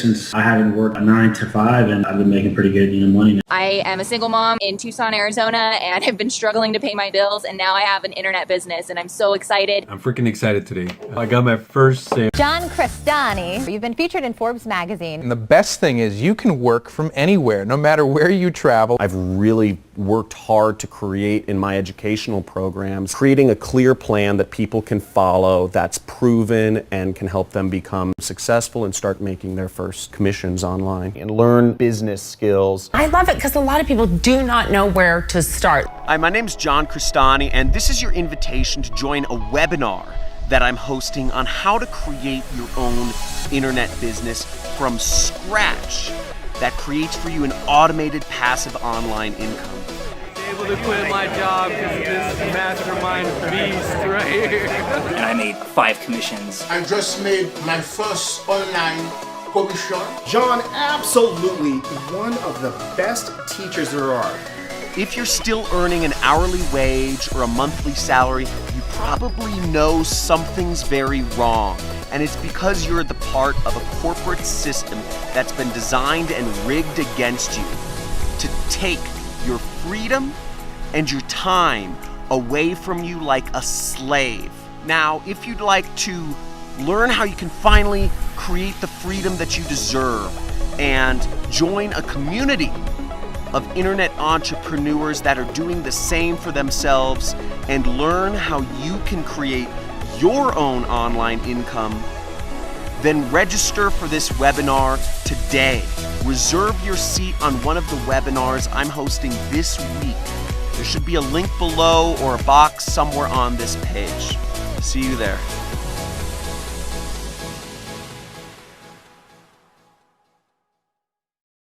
Since I haven't worked a 9 to 5 and I've been making pretty good, money now. I am a single mom in Tucson, Arizona, and have been struggling to pay my bills, and now I have an internet business, and I'm so excited. I'm freaking excited today. I got my first sale. John Crestani, you've been featured in Forbes magazine. And the best thing is you can work from anywhere, no matter where you travel. I've really worked hard to create in my educational programs, creating a clear plan that people can follow, that's proven and can help them become successful and start making their first commissions online and learn business skills. I love it because a lot of people do not know where to start. Hi, my name's John Crestani, and this is your invitation to join a webinar that I'm hosting on how to create your own internet business from scratch that creates for you an automated passive online income. Able to quit my job because of this mastermind beast right here. And I made 5 commissions. I just made my first online commission. John, absolutely one of the best teachers there are. If you're still earning an hourly wage or a monthly salary, you probably know something's very wrong. And it's because you're the part of a corporate system that's been designed and rigged against you to take your freedom and your time away from you like a slave. Now, if you'd like to learn how you can finally create the freedom that you deserve and join a community of internet entrepreneurs that are doing the same for themselves and learn how you can create your own online income, then register for this webinar today. Reserve your seat on one of the webinars I'm hosting this week. There should be a link below or a box somewhere on this page. See you there.